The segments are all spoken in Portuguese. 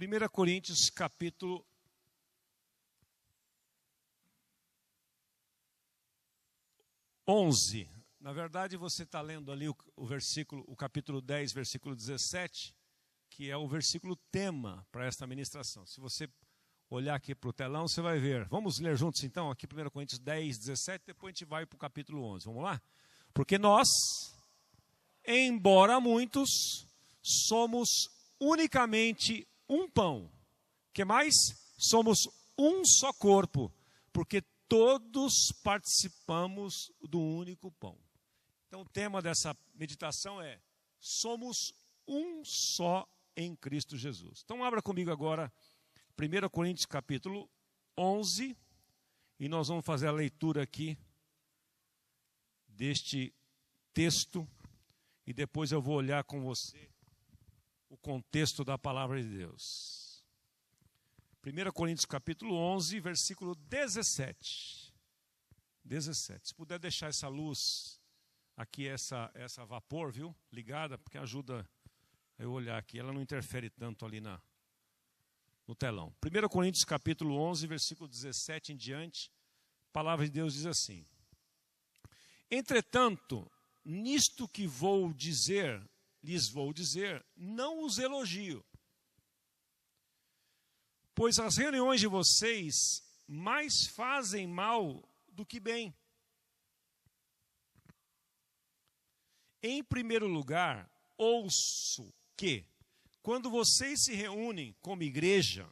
1 Coríntios capítulo 11. Na verdade, você está lendo ali o capítulo 10, versículo 17, que é o versículo tema para esta ministração. Se você olhar aqui para o telão, você vai ver. Vamos ler juntos então, aqui 1 Coríntios 10, 17, depois a gente vai para o capítulo 11. Vamos lá? Porque nós, embora muitos, somos unicamente um pão. Que mais? Somos um só corpo, porque todos participamos do único pão. Então o tema dessa meditação é: somos um só em Cristo Jesus. Então abra comigo agora 1 Coríntios capítulo 11, e nós vamos fazer a leitura aqui deste texto, e depois eu vou olhar com você o contexto da palavra de Deus. 1 Coríntios capítulo 11, versículo 17. 17. Se puder deixar essa luz aqui, essa vapor, viu? Ligada, porque ajuda eu olhar aqui. Ela não interfere tanto ali no telão. 1 Coríntios capítulo 11, versículo 17 em diante. A palavra de Deus diz assim: entretanto, nisto que lhes vou dizer, não os elogio, pois as reuniões de vocês mais fazem mal do que bem. Em primeiro lugar, ouço que, quando vocês se reúnem como igreja,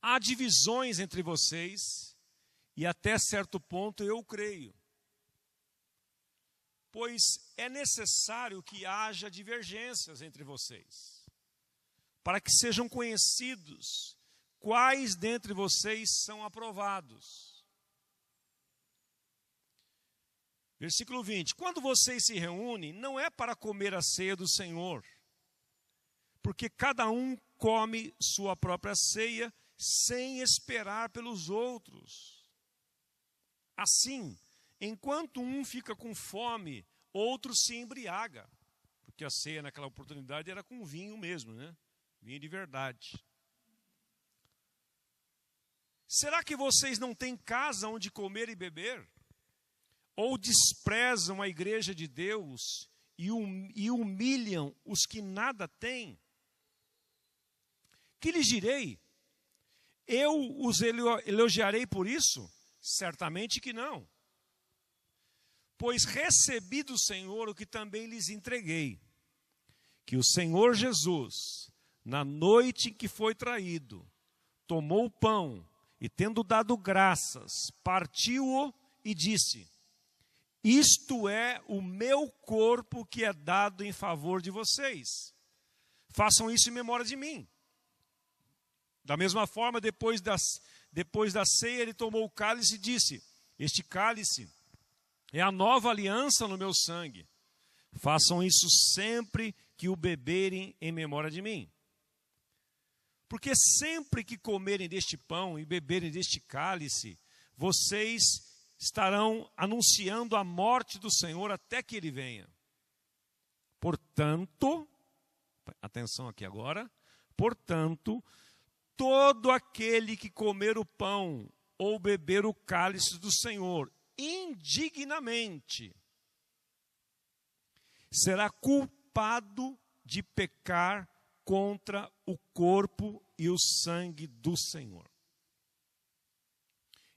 há divisões entre vocês, e até certo ponto eu creio. Pois é necessário que haja divergências entre vocês, para que sejam conhecidos quais dentre vocês são aprovados. Versículo 20. Quando vocês se reúnem, não é para comer a ceia do Senhor, porque cada um come sua própria ceia sem esperar pelos outros. Assim, enquanto um fica com fome, outro se embriaga. Porque a ceia naquela oportunidade era com vinho mesmo, né? Vinho de verdade. Será que vocês não têm casa onde comer e beber? Ou desprezam a igreja de Deus e humilham os que nada têm? Que lhes direi? Eu os elogiarei por isso? Certamente que não. Pois recebi do Senhor o que também lhes entreguei, que o Senhor Jesus, na noite em que foi traído, tomou o pão e, tendo dado graças, partiu-o e disse: isto é o meu corpo que é dado em favor de vocês. Façam isso em memória de mim. Da mesma forma, depois da ceia, ele tomou o cálice e disse: este cálice é a nova aliança no meu sangue. Façam isso sempre que o beberem em memória de mim. Porque sempre que comerem deste pão e beberem deste cálice, vocês estarão anunciando a morte do Senhor até que ele venha. Portanto, atenção aqui agora, portanto, todo aquele que comer o pão ou beber o cálice do Senhor indignamente será culpado de pecar contra o corpo e o sangue do Senhor.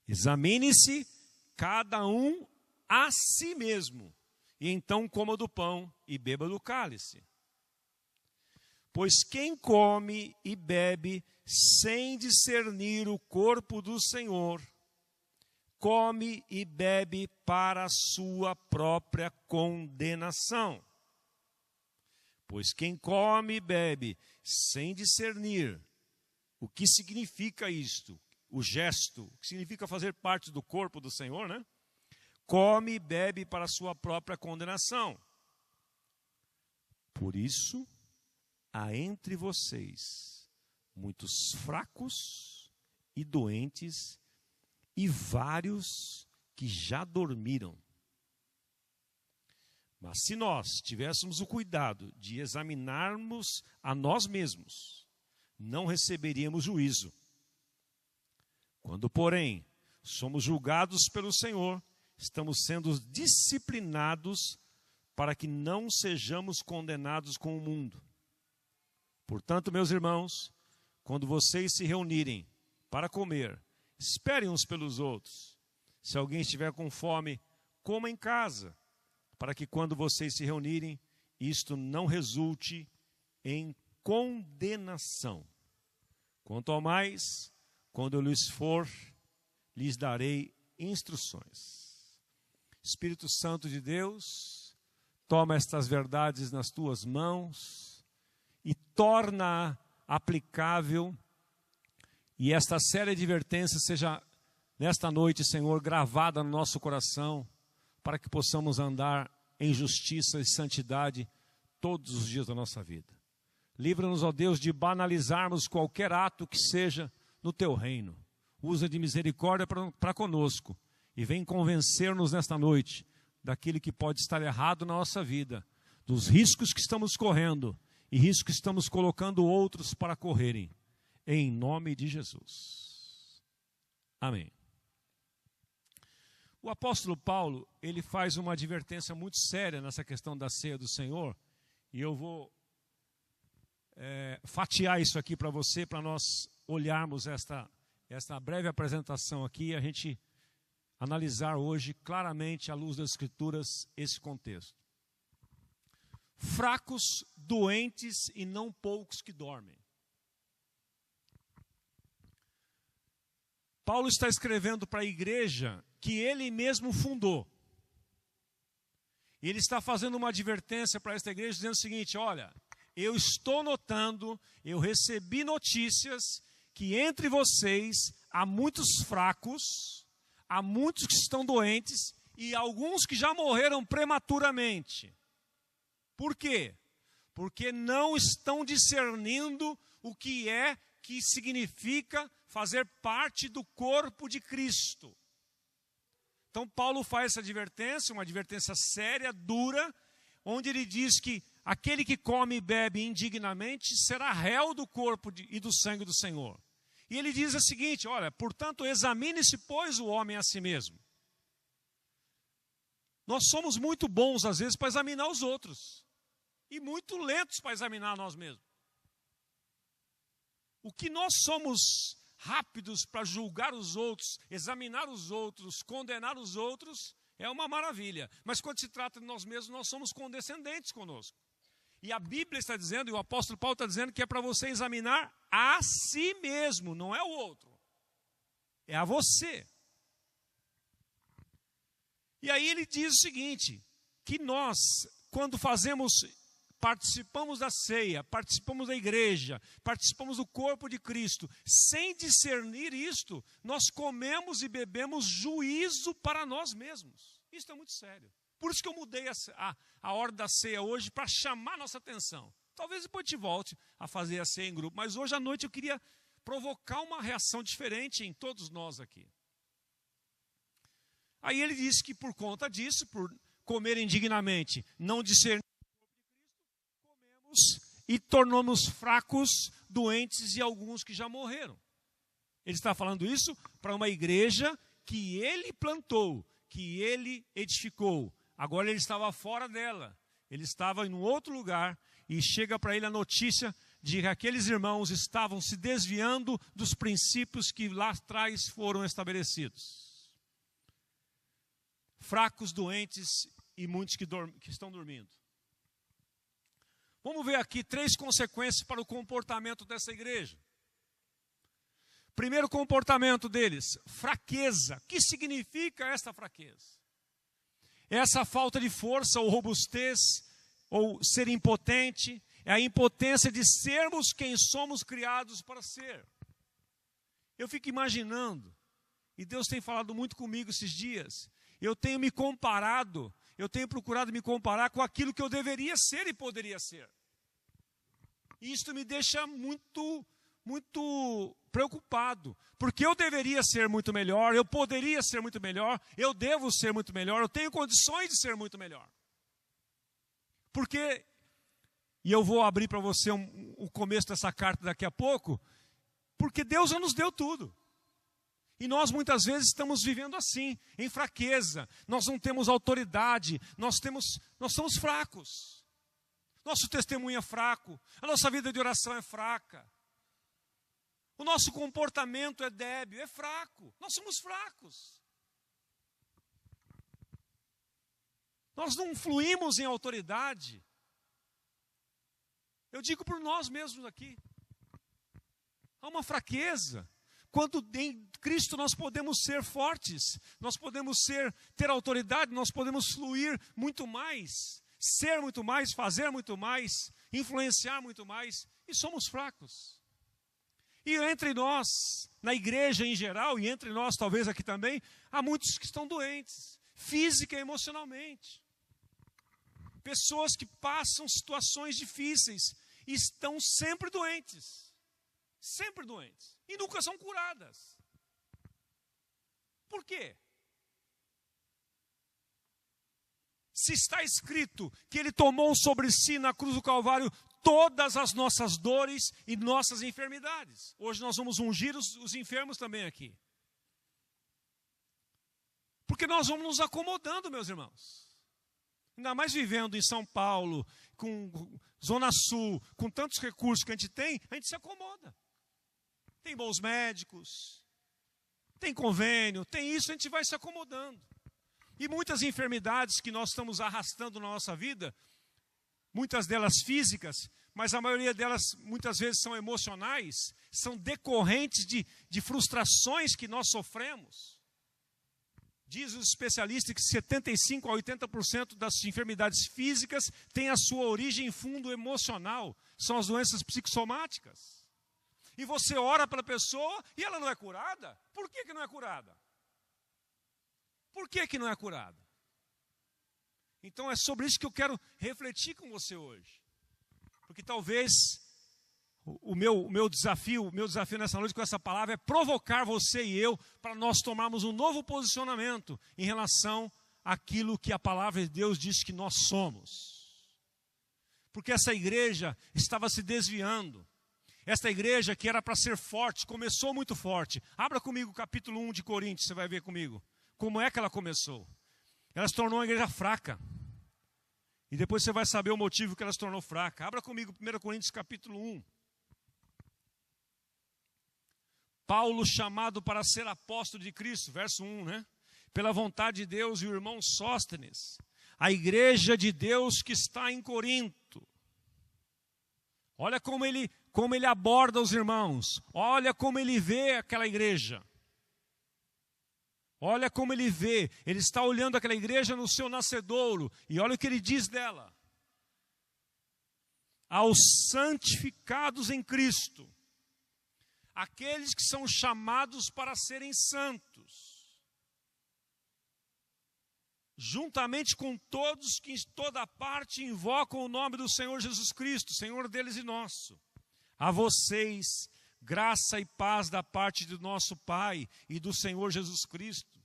Examine-se cada um a si mesmo, e então coma do pão e beba do cálice. Pois quem come e bebe sem discernir o corpo do Senhor, come e bebe para a sua própria condenação. Pois quem come e bebe sem discernir o que significa isto, o gesto, o que significa fazer parte do corpo do Senhor, né? Come e bebe para a sua própria condenação. Por isso, há entre vocês muitos fracos e doentes, e vários que já dormiram. Mas se nós tivéssemos o cuidado de examinarmos a nós mesmos, não receberíamos juízo. Quando, porém, somos julgados pelo Senhor, estamos sendo disciplinados para que não sejamos condenados com o mundo. Portanto, meus irmãos, quando vocês se reunirem para comer, esperem uns pelos outros. Se alguém estiver com fome, coma em casa, para que quando vocês se reunirem, isto não resulte em condenação. Quanto ao mais, quando eu lhes for, lhes darei instruções. Espírito Santo de Deus, toma estas verdades nas tuas mãos e torna aplicável, e esta série de advertências seja nesta noite, Senhor, gravada no nosso coração, para que possamos andar em justiça e santidade todos os dias da nossa vida. Livra-nos, ó Deus, de banalizarmos qualquer ato que seja no teu reino. Usa de misericórdia para conosco e vem convencer-nos nesta noite daquilo que pode estar errado na nossa vida, dos riscos que estamos correndo e riscos que estamos colocando outros para correrem. Em nome de Jesus. Amém. O apóstolo Paulo, ele faz uma advertência muito séria nessa questão da ceia do Senhor, e eu vou fatiar isso aqui para você, para nós olharmos esta breve apresentação aqui e a gente analisar hoje claramente, à luz das Escrituras, esse contexto. Fracos, doentes e não poucos que dormem. Paulo está escrevendo para a igreja que ele mesmo fundou. E ele está fazendo uma advertência para esta igreja, dizendo o seguinte: olha, eu estou notando, eu recebi notícias que entre vocês há muitos fracos, há muitos que estão doentes e alguns que já morreram prematuramente. Por quê? Porque não estão discernindo o que significa fazer parte do corpo de Cristo. Então Paulo faz essa advertência, uma advertência séria, dura, onde ele diz que aquele que come e bebe indignamente será réu do corpo e do sangue do Senhor. E ele diz o seguinte: olha, portanto, examine-se, pois, o homem a si mesmo. Nós somos muito bons, às vezes, para examinar os outros, e muito lentos para examinar nós mesmos. O que nós somos rápidos para julgar os outros, examinar os outros, condenar os outros, é uma maravilha. Mas quando se trata de nós mesmos, nós somos condescendentes conosco. E a Bíblia está dizendo, e o apóstolo Paulo está dizendo, que é para você examinar a si mesmo, não é o outro. É a você. E aí ele diz o seguinte, que nós, quando participamos da ceia, participamos da igreja, participamos do corpo de Cristo, sem discernir isto, nós comemos e bebemos juízo para nós mesmos. Isso é muito sério. Por isso que eu mudei a ordem da ceia hoje, para chamar nossa atenção. Talvez depois te volte a fazer a ceia em grupo, mas hoje à noite eu queria provocar uma reação diferente em todos nós aqui. Aí ele disse que por conta disso, por comer indignamente, não discernir e tornamos fracos, doentes e alguns que já morreram. Ele está falando isso para uma igreja que ele plantou, que ele edificou. Agora ele estava fora dela, ele estava em um outro lugar e chega para ele a notícia de que aqueles irmãos estavam se desviando dos princípios que lá atrás foram estabelecidos. Fracos, doentes e muitos que estão dormindo. Vamos ver aqui 3 consequências para o comportamento dessa igreja. Primeiro comportamento deles, fraqueza. O que significa esta fraqueza? Essa falta de força ou robustez, ou ser impotente, é a impotência de sermos quem somos criados para ser. Eu fico imaginando, e Deus tem falado muito comigo esses dias, eu tenho me comparado, eu tenho procurado me comparar com aquilo que eu deveria ser e poderia ser. E isso me deixa muito preocupado, porque eu deveria ser muito melhor, eu poderia ser muito melhor, eu devo ser muito melhor, eu tenho condições de ser muito melhor. Porque E eu vou abrir para você o começo dessa carta daqui a pouco, porque Deus já nos deu tudo. E nós muitas vezes estamos vivendo assim, em fraqueza. Nós não temos autoridade, nós somos fracos. Nosso testemunho é fraco, a nossa vida de oração é fraca. O nosso comportamento é débil, é fraco. Nós somos fracos. Nós não fluímos em autoridade. Eu digo por nós mesmos aqui. Há uma fraqueza. Quando em Cristo nós podemos ser fortes, nós podemos ter autoridade, nós podemos fluir muito mais, ser muito mais, fazer muito mais, influenciar muito mais, e somos fracos. E entre nós, na igreja em geral, e entre nós talvez aqui também, há muitos que estão doentes, física e emocionalmente. Pessoas que passam situações difíceis e estão sempre doentes. Sempre doentes. E nunca são curadas. Por quê? Se está escrito que Ele tomou sobre si na cruz do Calvário todas as nossas dores e nossas enfermidades. Hoje nós vamos ungir os enfermos também aqui. Porque nós vamos nos acomodando, meus irmãos. Ainda mais vivendo em São Paulo, com Zona Sul, com tantos recursos que a gente se acomoda. Tem bons médicos, tem convênio, tem isso, a gente vai se acomodando. E muitas enfermidades que nós estamos arrastando na nossa vida, muitas delas físicas, mas a maioria delas muitas vezes são emocionais, são decorrentes de frustrações que nós sofremos. Diz os especialistas que 75% a 80% das enfermidades físicas têm a sua origem em fundo emocional, são as doenças psicossomáticas. E você ora para a pessoa e ela não é curada? Por que não é curada? Por que não é curada? Então é sobre isso que eu quero refletir com você hoje. Porque talvez o meu desafio nessa noite com essa palavra é provocar você e eu para nós tomarmos um novo posicionamento em relação àquilo que a palavra de Deus diz que nós somos. Porque essa igreja estava se desviando. Esta igreja que era para ser forte, começou muito forte. Abra comigo o capítulo 1 de Coríntios, você vai ver comigo. Como é que ela começou? Ela se tornou uma igreja fraca. E depois você vai saber o motivo que ela se tornou fraca. Abra comigo 1 Coríntios capítulo 1. Paulo chamado para ser apóstolo de Cristo, verso 1, né? Pela vontade de Deus e o irmão Sóstenes, a igreja de Deus que está em Corinto. Olha como ele aborda os irmãos. Olha como ele vê aquela igreja. Olha como ele vê. Ele está olhando aquela igreja no seu nascedouro. E olha o que ele diz dela. Aos santificados em Cristo. Aqueles que são chamados para serem santos. Juntamente com todos que em toda parte invocam o nome do Senhor Jesus Cristo, Senhor deles e nosso. A vocês, graça e paz da parte do nosso Pai e do Senhor Jesus Cristo.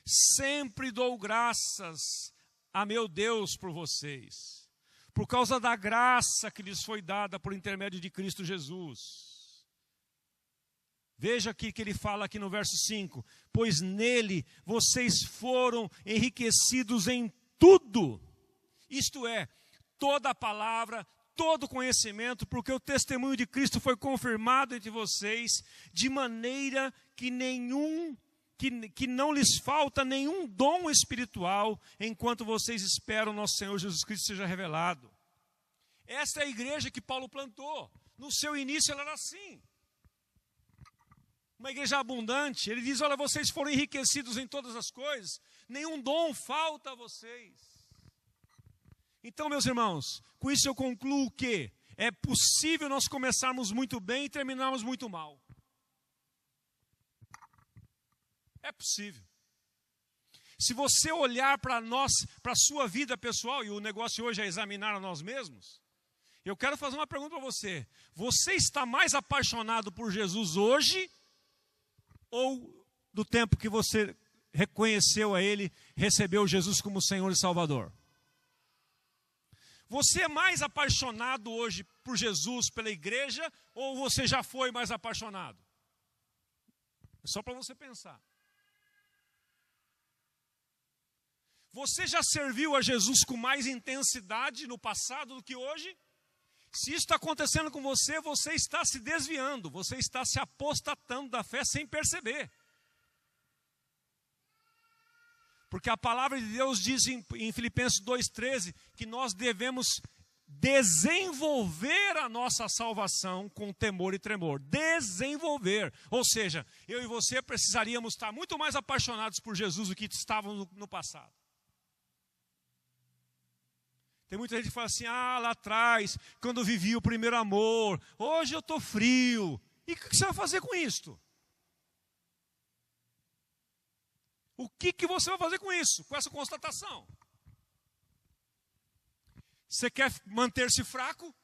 Sempre dou graças a meu Deus por vocês, por causa da graça que lhes foi dada por intermédio de Cristo Jesus. Veja aqui que ele fala aqui no verso 5. Pois nele vocês foram enriquecidos em tudo. Isto é, toda a palavra, todo conhecimento, porque o testemunho de Cristo foi confirmado entre vocês, de maneira que não lhes falta nenhum dom espiritual, enquanto vocês esperam nosso Senhor Jesus Cristo seja revelado. Esta é a igreja que Paulo plantou. No seu início ela era assim. Uma igreja abundante. Ele diz, olha, vocês foram enriquecidos em todas as coisas, nenhum dom falta a vocês. Então, meus irmãos, com isso eu concluo que é possível nós começarmos muito bem e terminarmos muito mal. É possível. Se você olhar para nós, para a sua vida pessoal, e o negócio hoje é examinar a nós mesmos, eu quero fazer uma pergunta para você. Você está mais apaixonado por Jesus hoje ou do tempo que você reconheceu a Ele, recebeu Jesus como Senhor e Salvador? Você é mais apaixonado hoje por Jesus, pela igreja, ou você já foi mais apaixonado? É só para você pensar. Você já serviu a Jesus com mais intensidade no passado do que hoje? Se isso está acontecendo com você, você está se desviando, você está se apostatando da fé sem perceber. Porque a palavra de Deus diz em Filipenses 2,13 que nós devemos desenvolver a nossa salvação com temor e tremor. Desenvolver. Ou seja, eu e você precisaríamos estar muito mais apaixonados por Jesus do que estávamos no passado. Tem muita gente que fala assim, lá atrás, quando eu vivi o primeiro amor, hoje eu estou frio. E o que você vai fazer com isto? O que você vai fazer com isso, com essa constatação? Você quer manter-se fraco?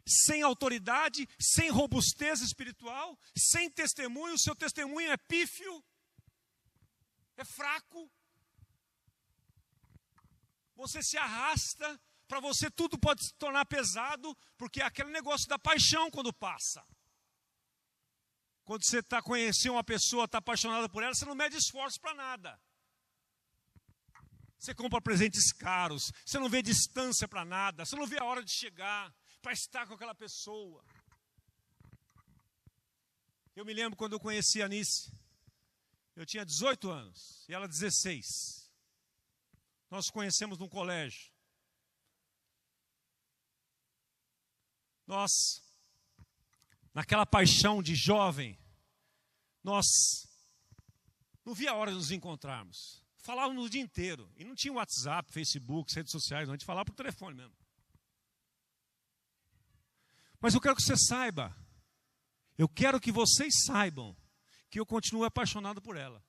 Sem autoridade, sem robustez espiritual, sem testemunho, seu testemunho é pífio, é fraco. Você se arrasta, para você tudo pode se tornar pesado, porque é aquele negócio da paixão quando passa. Quando você está conhecendo uma pessoa, está apaixonada por ela, você não mede esforço para nada. Você compra presentes caros, você não vê distância para nada, você não vê a hora de chegar para estar com aquela pessoa. Eu me lembro quando eu conheci a Anice, eu tinha 18 anos e ela 16. Nós nos conhecemos num colégio. Nós, naquela paixão de jovem, nós não via a hora de nos encontrarmos. Falávamos o dia inteiro. E não tinha WhatsApp, Facebook, redes sociais, não. A gente falava por telefone mesmo. Mas eu quero que você saiba, eu quero que vocês saibam que eu continuo apaixonado por ela.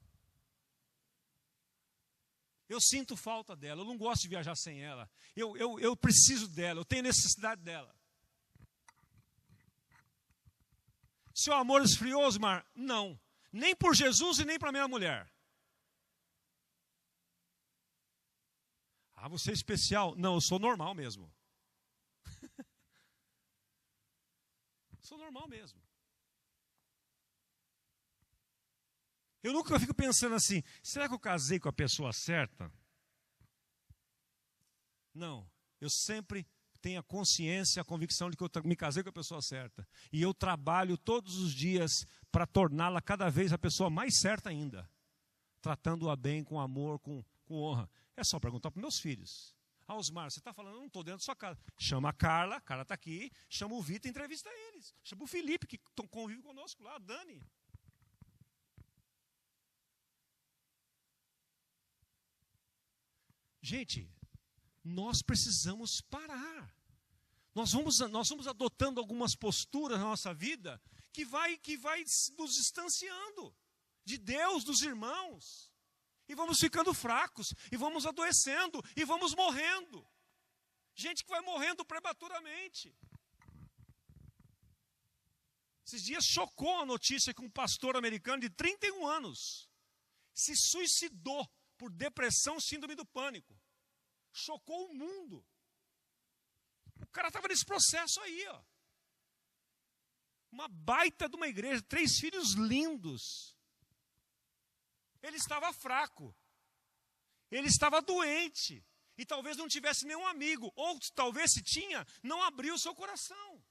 Eu sinto falta dela, eu não gosto de viajar sem ela. Eu preciso dela, eu tenho necessidade dela. Seu amor esfriou, Osmar? Não. Nem por Jesus e nem para minha mulher. Você é especial? Não, eu sou normal mesmo. Sou normal mesmo. Eu nunca fico pensando assim, será que eu casei com a pessoa certa? Não, eu sempre tenho a consciência, a convicção de que eu me casei com a pessoa certa. E eu trabalho todos os dias para torná-la cada vez a pessoa mais certa ainda. Tratando-a bem, com amor, com honra. É só perguntar para meus filhos. Osmar, você está falando, eu não estou dentro da sua casa. Chama a Carla está aqui, chama o Vitor e entrevista eles. Chama o Felipe, que convive conosco lá, a Dani. Gente, nós precisamos parar. Nós vamos adotando algumas posturas na nossa vida que vai nos distanciando de Deus, dos irmãos. E vamos ficando fracos, e vamos adoecendo, e vamos morrendo. Gente que vai morrendo prematuramente. Esses dias chocou a notícia que um pastor americano de 31 anos se suicidou por depressão, síndrome do pânico. Chocou o mundo. O cara estava nesse processo aí, ó. Uma baita de uma igreja, 3 filhos lindos. Ele estava fraco. Ele estava doente. E talvez não tivesse nenhum amigo. Ou talvez se tinha, não abriu o seu coração.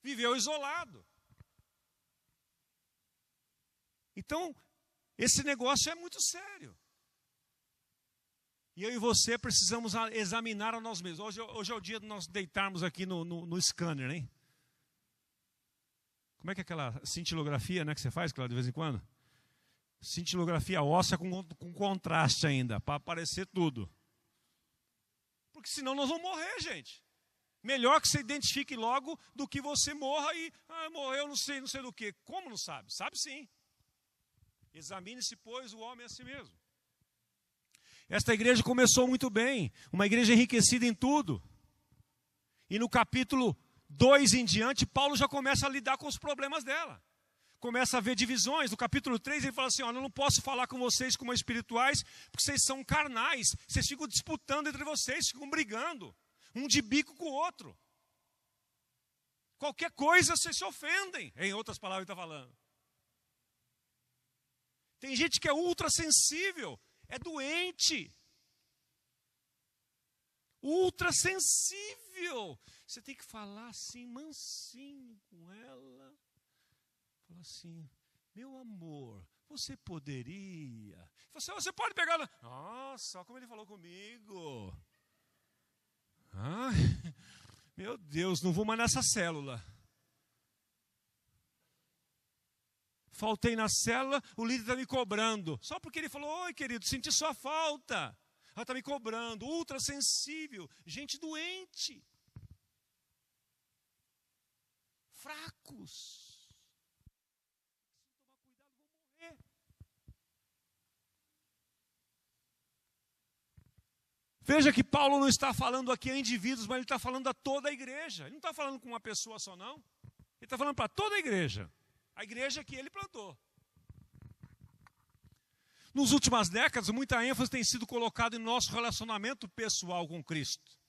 Viveu isolado. Então, esse negócio é muito sério. E eu e você precisamos examinar a nós mesmos. Hoje é o dia de nós deitarmos aqui no scanner, hein? Como é que é aquela cintilografia, né, que você faz, Cláudio, de vez em quando? Cintilografia óssea com contraste ainda, para aparecer tudo. Porque senão nós vamos morrer, gente. Melhor que você identifique logo do que você morra e morreu não sei do que. Como não sabe? Sabe sim. Examine-se, pois, o homem a si mesmo. Esta igreja começou muito bem, uma igreja enriquecida em tudo. E no capítulo 2 em diante, Paulo já começa a lidar com os problemas dela. começa a haver divisões. No capítulo 3 ele fala assim, eu não posso falar com vocês como espirituais, porque vocês são carnais, vocês ficam disputando entre vocês, ficam brigando, um de bico com o outro. Qualquer coisa vocês se ofendem, em outras palavras ele está falando. Tem gente que é ultra sensível, é doente. Ultra sensível. Você tem que falar assim, mansinho com ela. Fala assim, meu amor, você poderia. Você pode pegar. Nossa, como ele falou comigo. Ai, meu Deus, não vou mais nessa célula. Faltei na célula, o líder está me cobrando. Só porque ele falou, oi querido, senti sua falta. Ela está me cobrando, ultra sensível, gente doente. Fracos. Se não tomar cuidado, vão morrer. Veja que Paulo não está falando aqui a indivíduos, mas ele está falando a toda a igreja. Ele não está falando com uma pessoa só, não. Ele está falando para toda a igreja. A igreja que ele plantou. Nas últimas décadas, muita ênfase tem sido colocada em nosso relacionamento pessoal com Cristo.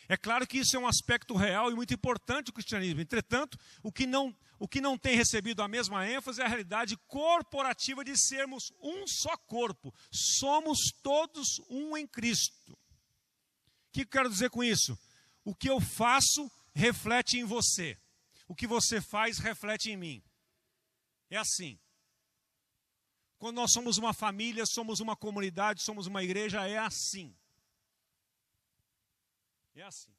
É claro que isso é um aspecto real e muito importante do cristianismo. Entretanto, o que não tem recebido a mesma ênfase é a realidade corporativa de sermos um só corpo. Somos todos um em Cristo. O que eu quero dizer com isso? O que eu faço reflete em você. O que você faz reflete em mim. É assim. Quando nós somos uma família, somos uma comunidade, somos uma igreja, é assim. É assim.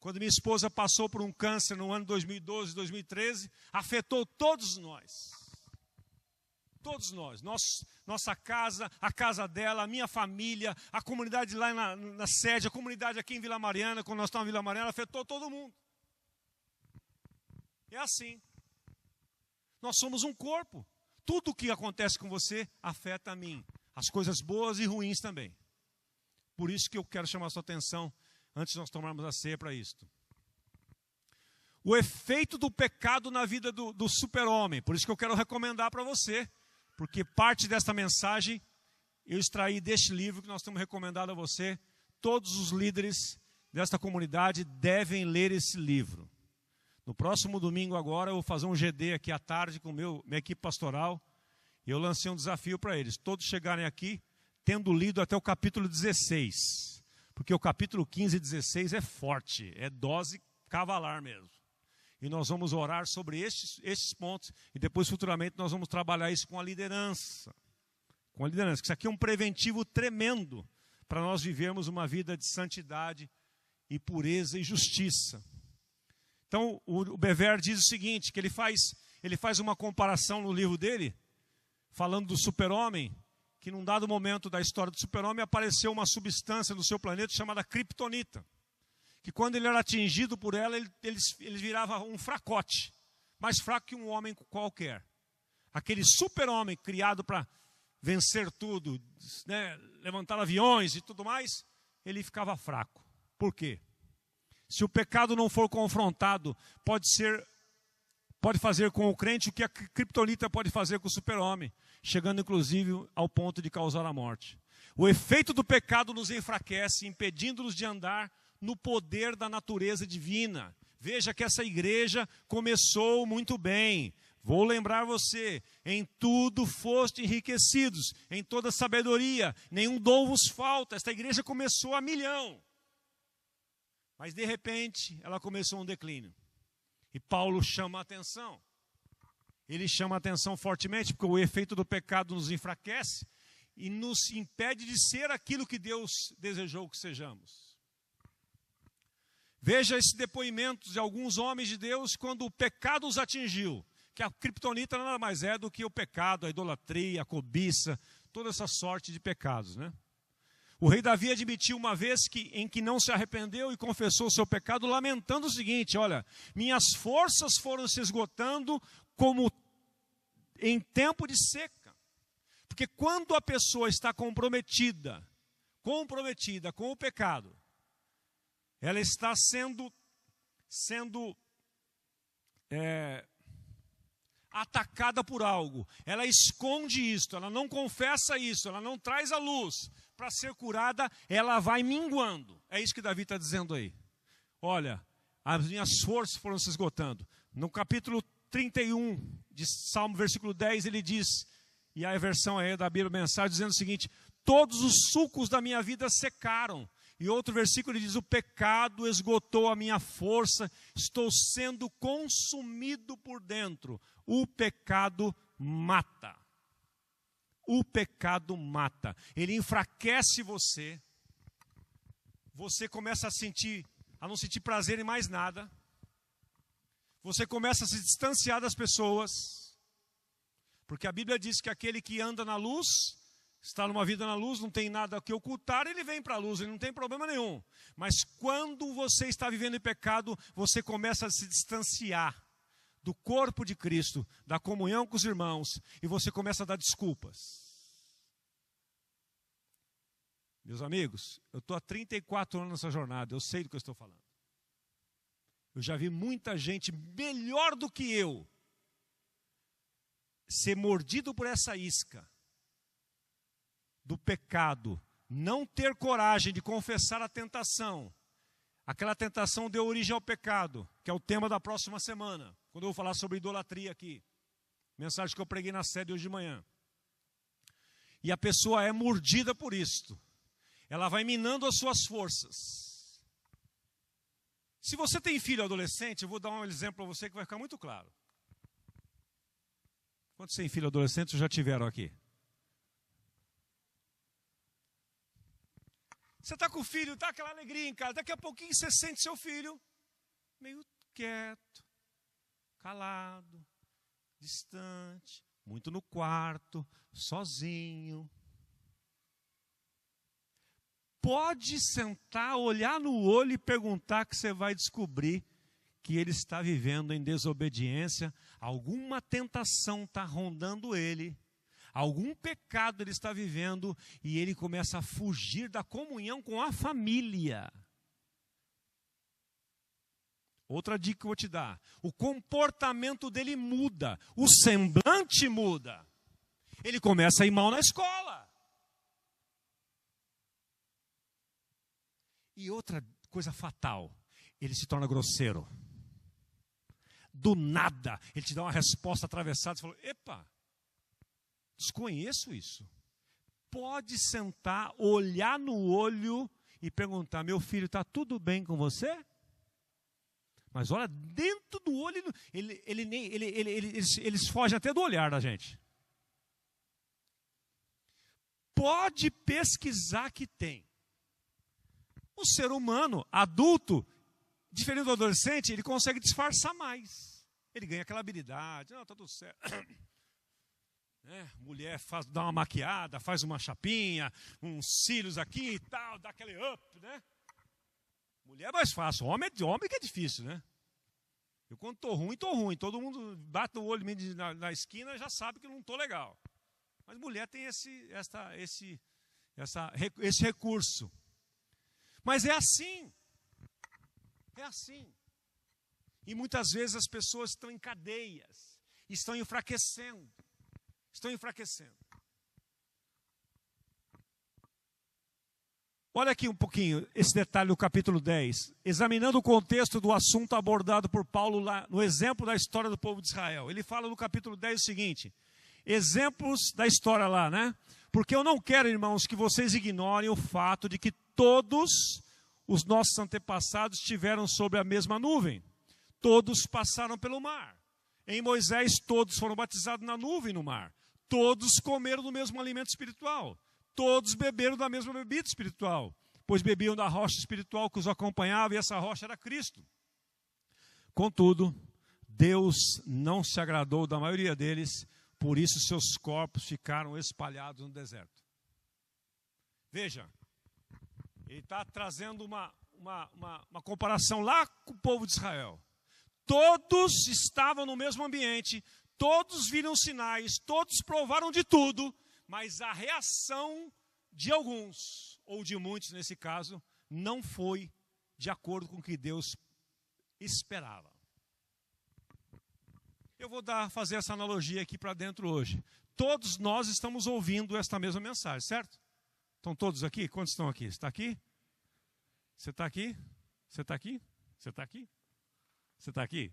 Quando minha esposa passou por um câncer no ano 2012, 2013, afetou todos nós. Todos nós. Nossa casa, a casa dela, a minha família, a comunidade lá na sede, a comunidade aqui em Vila Mariana, quando nós estávamos em Vila Mariana, afetou todo mundo. É assim. Nós somos um corpo. Tudo o que acontece com você afeta a mim. As coisas boas e ruins também. Por isso que eu quero chamar a sua atenção, antes de nós tomarmos a ceia para isto. O efeito do pecado na vida do super-homem. Por isso que eu quero recomendar para você. Porque parte desta mensagem eu extraí deste livro que nós temos recomendado a você. Todos os líderes desta comunidade devem ler esse livro. No próximo domingo agora eu vou fazer um GD aqui à tarde com minha equipe pastoral. E eu lancei um desafio para eles. Todos chegarem aqui tendo lido até o capítulo 16. Porque o capítulo 15 e 16 é forte. É dose cavalar mesmo. E nós vamos orar sobre estes pontos. E depois futuramente nós vamos trabalhar isso com a liderança. Com a liderança. Isso aqui é um preventivo tremendo para nós vivermos uma vida de santidade e pureza e justiça. Então, o Bever diz o seguinte, que ele faz uma comparação no livro dele, falando do super-homem, que num dado momento da história do super-homem apareceu uma substância no seu planeta chamada kryptonita, que quando ele era atingido por ela, ele virava um fracote, mais fraco que um homem qualquer. Aquele super-homem criado para vencer tudo, né, levantar aviões e tudo mais, ele ficava fraco. Por quê? Se o pecado não for confrontado, pode fazer com o crente o que a kryptonita pode fazer com o super-homem, chegando inclusive ao ponto de causar a morte. O efeito do pecado nos enfraquece, impedindo-nos de andar no poder da natureza divina. Veja que essa igreja começou muito bem. Vou lembrar você, em tudo foste enriquecidos, em toda sabedoria, nenhum dom vos falta. Esta igreja começou a milhão. Mas de repente, ela começou um declínio. E Paulo chama a atenção. Ele chama a atenção fortemente, porque o efeito do pecado nos enfraquece e nos impede de ser aquilo que Deus desejou que sejamos. Veja esse depoimento de alguns homens de Deus quando o pecado os atingiu. Que a kryptonita nada mais é do que o pecado, a idolatria, a cobiça, toda essa sorte de pecados, né? O rei Davi admitiu uma vez em que não se arrependeu e confessou o seu pecado, lamentando o seguinte, olha, minhas forças foram se esgotando como em tempo de seca. Porque quando a pessoa está comprometida com o pecado, ela está sendo atacada por algo, ela esconde isso, ela não confessa isso, ela não traz a luz para ser curada, ela vai minguando. É isso que Davi está dizendo aí. Olha, as minhas forças foram se esgotando. No capítulo 31 de Salmo, versículo 10, ele diz, e a versão aí da Bíblia Mensagem, dizendo o seguinte: todos os sucos da minha vida secaram. E outro versículo ele diz: o pecado esgotou a minha força, estou sendo consumido por dentro. O pecado mata. O pecado mata. Ele enfraquece você. Você começa a não sentir prazer em mais nada. Você começa a se distanciar das pessoas. Porque a Bíblia diz que aquele que anda na luz, está numa vida na luz, não tem nada que ocultar, ele vem para a luz, ele não tem problema nenhum. Mas quando você está vivendo em pecado, você começa a se distanciar do corpo de Cristo, da comunhão com os irmãos, e você começa a dar desculpas. Meus amigos, eu estou há 34 anos nessa jornada, eu sei do que eu estou falando. Eu já vi muita gente melhor do que eu ser mordido por essa isca do pecado, não ter coragem de confessar a tentação. Aquela tentação deu origem ao pecado, que é o tema da próxima semana, quando eu vou falar sobre idolatria aqui. Mensagem que eu preguei na sede hoje de manhã. E a pessoa é mordida por isto. Ela vai minando as suas forças. Se você tem filho adolescente, eu vou dar um exemplo para você que vai ficar muito claro. Quantos tem filho adolescente já tiveram aqui? Você está com o filho, está aquela alegria em casa, daqui a pouquinho você sente seu filho meio quieto, calado, distante, muito no quarto, sozinho. Pode sentar, olhar no olho e perguntar, que você vai descobrir que ele está vivendo em desobediência, alguma tentação está rondando ele, algum pecado ele está vivendo e ele começa a fugir da comunhão com a família. Outra dica que eu vou te dar: o comportamento dele muda, o semblante muda. Ele começa a ir mal na escola. E outra coisa fatal, ele se torna grosseiro. Do nada, ele te dá uma resposta atravessada, você falou: epa, desconheço isso. Pode sentar, olhar no olho e perguntar: meu filho, está tudo bem com você? Mas olha, dentro do olho, eles fogem até do olhar da gente. Pode pesquisar que tem. O ser humano, adulto, diferente do adolescente, ele consegue disfarçar mais. Ele ganha aquela habilidade. Não, está tudo certo. Mulher dá uma maquiada, faz uma chapinha, uns cílios aqui e tal, dá aquele up, né? Mulher é mais fácil, homem que é difícil, né? Eu quando estou ruim, todo mundo bate o olho na esquina e já sabe que não estou legal. Mas mulher tem esse recurso. Mas é assim. É assim. E muitas vezes as pessoas estão em cadeias, estão enfraquecendo. Olha aqui um pouquinho esse detalhe do capítulo 10. Examinando o contexto do assunto abordado por Paulo lá no exemplo da história do povo de Israel. Ele fala no capítulo 10 o seguinte: exemplos da história lá, né? Porque eu não quero, irmãos, que vocês ignorem o fato de que todos os nossos antepassados estiveram sobre a mesma nuvem. Todos passaram pelo mar. Em Moisés, todos foram batizados na nuvem no mar. Todos comeram do mesmo alimento espiritual. Todos beberam da mesma bebida espiritual, pois bebiam da rocha espiritual que os acompanhava, e essa rocha era Cristo. Contudo, Deus não se agradou da maioria deles, por isso seus corpos ficaram espalhados no deserto. Veja, ele está trazendo uma comparação lá com o povo de Israel. Todos estavam no mesmo ambiente, todos viram sinais, todos provaram de tudo, mas a reação de alguns, ou de muitos nesse caso, não foi de acordo com o que Deus esperava. Eu vou fazer essa analogia aqui para dentro hoje. Todos nós estamos ouvindo esta mesma mensagem, certo? Estão todos aqui? Quantos estão aqui? Você está aqui? Você está aqui? Você está aqui? Você está aqui? Você está aqui?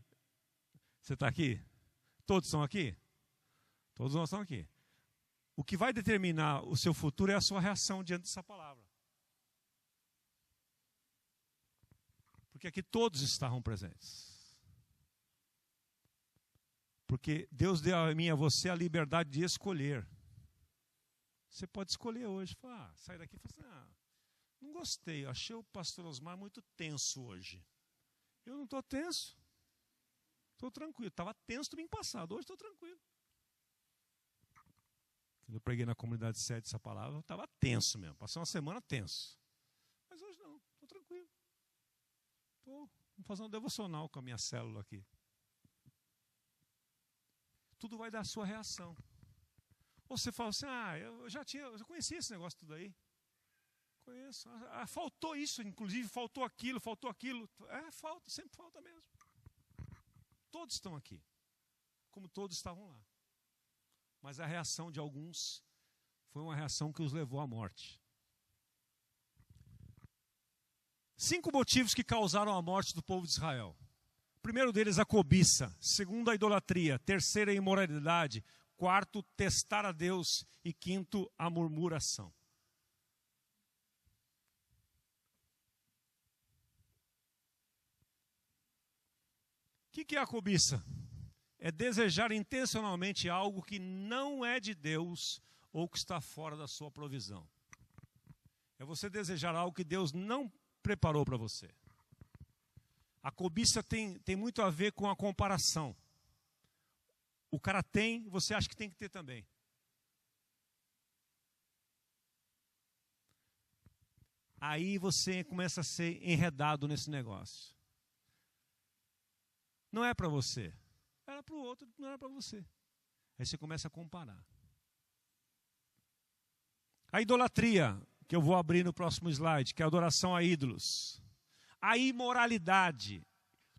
Você está aqui? Todos estão aqui? Todos nós estamos aqui. O que vai determinar o seu futuro é a sua reação diante dessa palavra. Porque aqui todos estavam presentes. Porque Deus deu a mim e a você a liberdade de escolher. Você pode escolher hoje. Sai daqui e fala assim, não gostei, achei o pastor Osmar muito tenso hoje. Eu não estou tenso. Estou tranquilo. Estava tenso domingo passado, hoje estou tranquilo. Quando eu preguei na comunidade 7 essa palavra, eu estava tenso mesmo. Passei uma semana tenso. Mas hoje não, estou tranquilo. Estou fazendo um devocional com a minha célula aqui. Tudo vai dar a sua reação. Ou você fala assim, eu já conhecia esse negócio tudo aí. Conheço. Faltou isso, inclusive, faltou aquilo. Falta, sempre falta mesmo. Todos estão aqui, como todos estavam lá. Mas a reação de alguns foi uma reação que os levou à morte. 5 motivos que causaram a morte do povo de Israel. O primeiro deles, a cobiça. Segundo, a idolatria. Terceiro, a imoralidade. Quarto, testar a Deus. E quinto, a murmuração. O que é a cobiça? É desejar intencionalmente algo que não é de Deus ou que está fora da sua provisão. É você desejar algo que Deus não preparou para você. A cobiça tem muito a ver com a comparação. O cara tem, você acha que tem que ter também. Aí você começa a ser enredado nesse negócio. Não é para você. Era para o outro, não era para você. Aí você começa a comparar. A idolatria, que eu vou abrir no próximo slide, que é a adoração a ídolos. A imoralidade.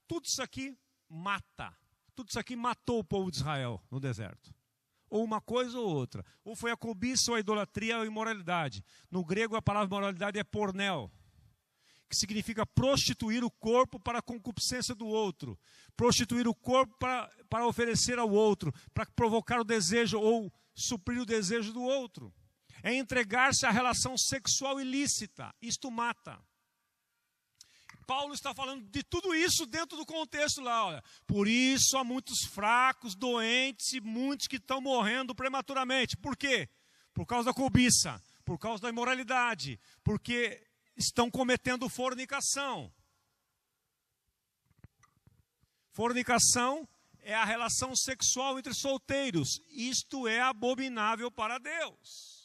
Tudo isso aqui mata. Tudo isso aqui matou o povo de Israel no deserto. Ou uma coisa ou outra. Ou foi a cobiça, ou a idolatria, ou a imoralidade. No grego a palavra moralidade é pornel, que significa prostituir o corpo para a concupiscência do outro. Prostituir o corpo para oferecer ao outro, para provocar o desejo ou suprir o desejo do outro. É entregar-se à relação sexual ilícita. Isto mata. Paulo está falando de tudo isso dentro do contexto lá. Olha. Por isso há muitos fracos, doentes e muitos que estão morrendo prematuramente. Por quê? Por causa da cobiça, por causa da imoralidade, porque estão cometendo fornicação. Fornicação é a relação sexual entre solteiros. Isto é abominável para Deus.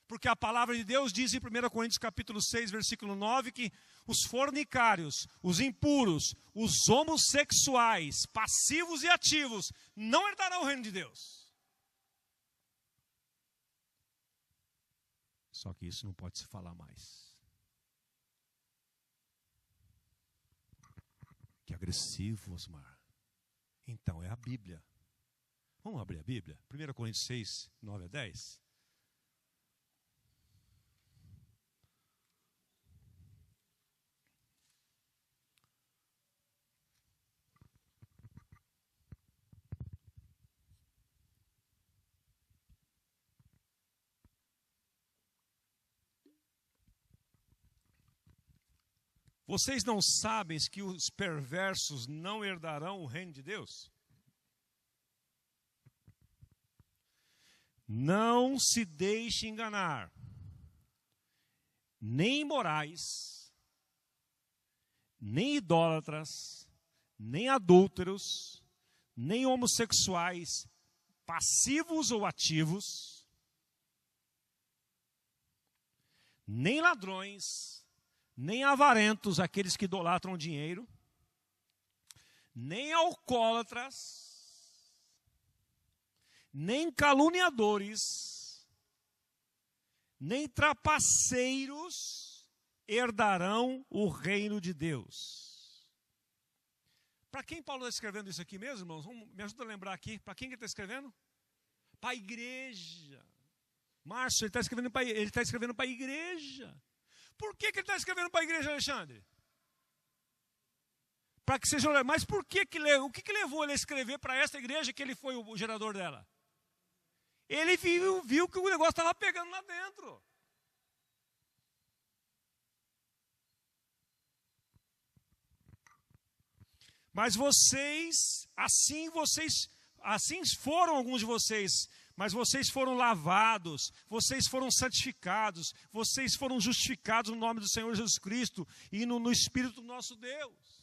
Porque a palavra de Deus diz em 1 Coríntios capítulo 6, versículo 9, que os fornicários, os impuros, os homossexuais, passivos e ativos, não herdarão o reino de Deus. Só que isso não pode se falar mais. Que agressivo, Osmar. Então é a Bíblia. Vamos abrir a Bíblia? 1 Coríntios 6, 9 a 10. Vocês não sabem que os perversos não herdarão o reino de Deus? Não se deixe enganar. Nem imorais, nem idólatras, nem adúlteros, nem homossexuais, passivos ou ativos, nem ladrões, nem avarentos, aqueles que idolatram dinheiro, nem alcoólatras, nem caluniadores, nem trapaceiros herdarão o reino de Deus. Para quem Paulo está escrevendo isso aqui mesmo, irmãos? Me ajuda a lembrar aqui. Para quem que ele está escrevendo? Para a igreja. Márcio, ele está escrevendo para a igreja. Por que ele está escrevendo para a igreja, Alexandre? Para que seja olhado. Mas por que o que levou ele a escrever para essa igreja que ele foi o gerador dela? Ele viu que o negócio estava pegando lá dentro. Mas assim foram alguns de vocês, mas vocês foram lavados, vocês foram santificados, vocês foram justificados no nome do Senhor Jesus Cristo e no Espírito do nosso Deus.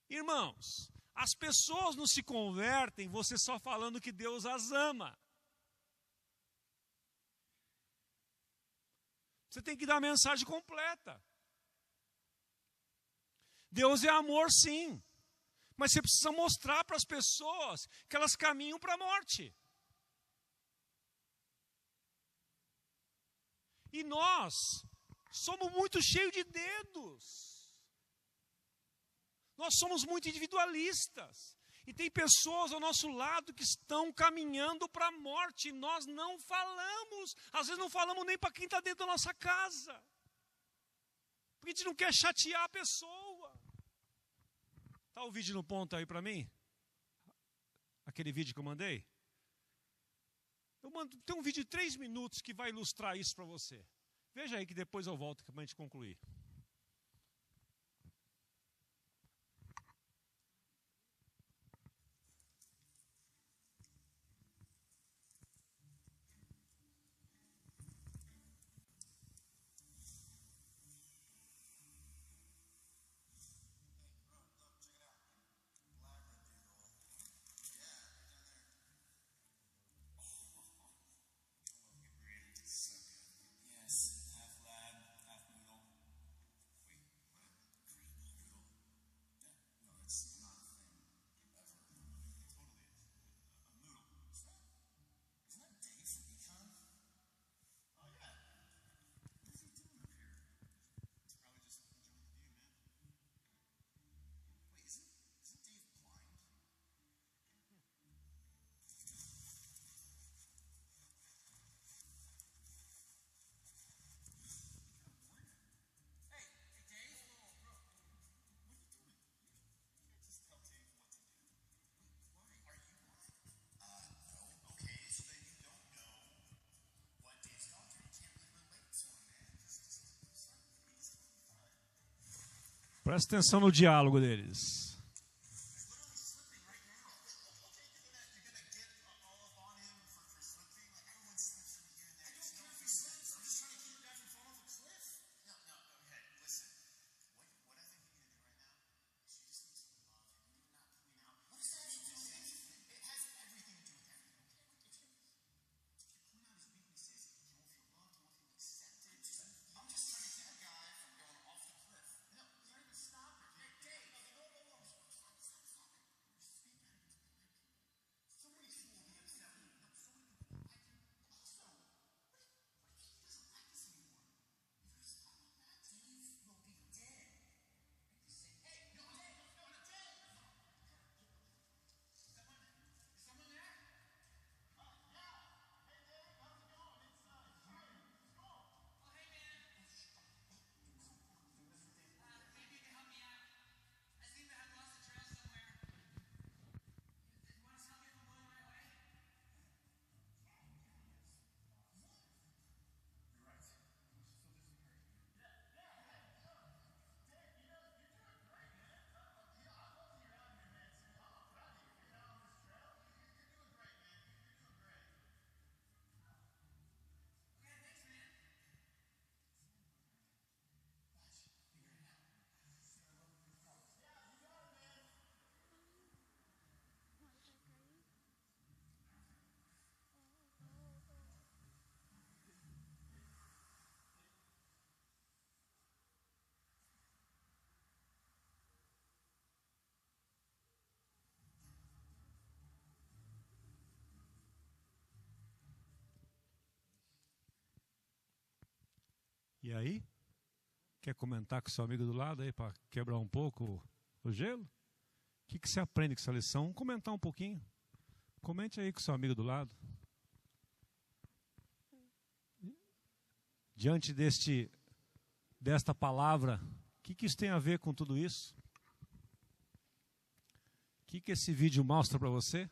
Irmãos, as pessoas não se convertem você só falando que Deus as ama. Você tem que dar a mensagem completa. Deus é amor, sim. Mas você precisa mostrar para as pessoas que elas caminham para a morte. E nós somos muito cheios de dedos. Nós somos muito individualistas. E tem pessoas ao nosso lado que estão caminhando para a morte. E nós não falamos. Às vezes não falamos nem para quem está dentro da nossa casa. Porque a gente não quer chatear a pessoa. Está o vídeo no ponto aí para mim? Aquele vídeo que eu mandei? Tem um vídeo de 3 minutos que vai ilustrar isso para você. Veja aí que depois eu volto para a gente concluir. Presta atenção no diálogo deles. E aí? Quer comentar com seu amigo do lado aí para quebrar um pouco O gelo? O que você aprende com essa lição? Vamos comentar um pouquinho. Comente aí com o seu amigo do lado. Diante desta palavra, o que isso tem a ver com tudo isso? O que esse vídeo mostra para você?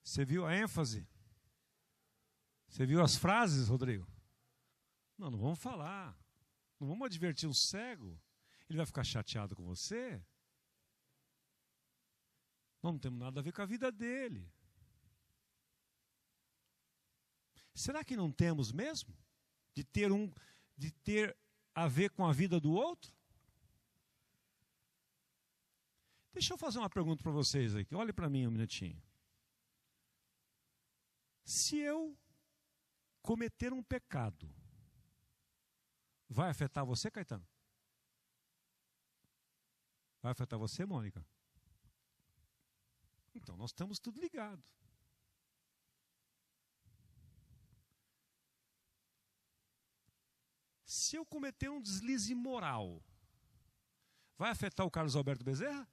Você viu a ênfase? Você viu as frases, Rodrigo? Não vamos falar. Não vamos advertir um cego. Ele vai ficar chateado com você? Nós não temos nada a ver com a vida dele. Será que não temos mesmo? De ter a ver com a vida do outro? Deixa eu fazer uma pergunta para vocês aqui. Olhe para mim um minutinho. Se eu cometer um pecado, vai afetar você, Caetano? Vai afetar você, Mônica? Então, nós estamos tudo ligado. Se eu cometer um deslize moral, vai afetar o Carlos Alberto Bezerra?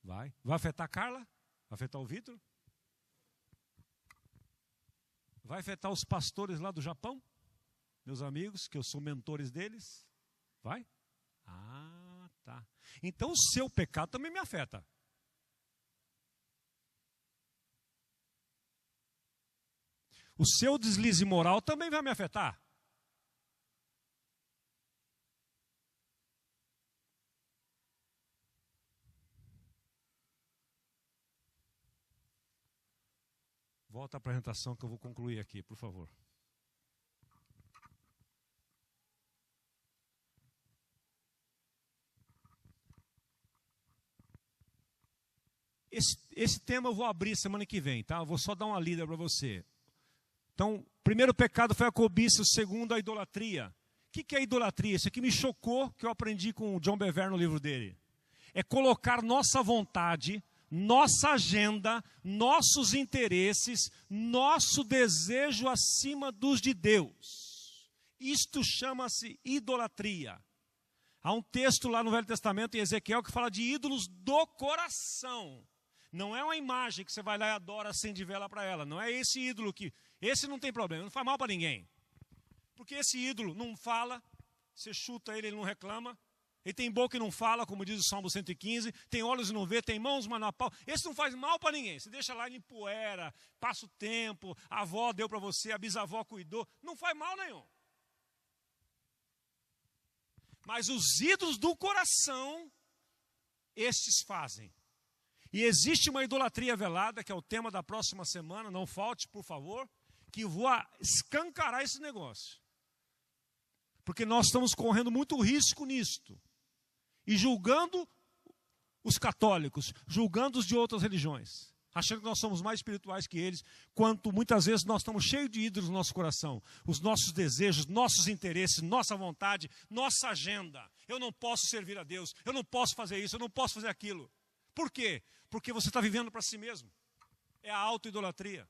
Vai. Vai afetar a Carla? Vai afetar o Vitor? Vai afetar os pastores lá do Japão? Meus amigos, que eu sou mentores deles? Vai? Ah, tá. Então o seu pecado também me afeta. O seu deslize moral também vai me afetar. Volta à apresentação que eu vou concluir aqui, por favor. Esse tema eu vou abrir semana que vem, tá? Eu vou só dar uma lida para você. Então, o primeiro pecado foi a cobiça, o segundo a idolatria. O que é idolatria? Isso aqui me chocou, que eu aprendi com o John Bevere no livro dele. É colocar nossa vontade, nossa agenda, nossos interesses, nosso desejo acima dos de Deus. Isto chama-se idolatria. Há um texto lá no Velho Testamento, em Ezequiel, que fala de ídolos do coração. Não é uma imagem que você vai lá e adora, acende vela para ela. Não é esse ídolo que... Esse não tem problema, não faz mal para ninguém. Porque esse ídolo não fala, você chuta ele, ele não reclama. Ele tem boca e não fala, como diz o Salmo 115. Tem olhos e não vê, tem mãos, mas não apalpa. Esse não faz mal para ninguém. Você deixa lá, ele empoeira, passa o tempo, a avó deu para você, a bisavó cuidou. Não faz mal nenhum. Mas os ídolos do coração, estes fazem. E existe uma idolatria velada, que é o tema da próxima semana, não falte, por favor, que vou escancarar esse negócio. Porque nós estamos correndo muito risco nisto. E julgando os católicos, julgando os de outras religiões, achando que nós somos mais espirituais que eles, quanto muitas vezes nós estamos cheios de ídolos no nosso coração. Os nossos desejos, nossos interesses, nossa vontade, nossa agenda. Eu não posso servir a Deus, eu não posso fazer isso, eu não posso fazer aquilo. Por quê? Porque você está vivendo para si mesmo. É a auto-idolatria.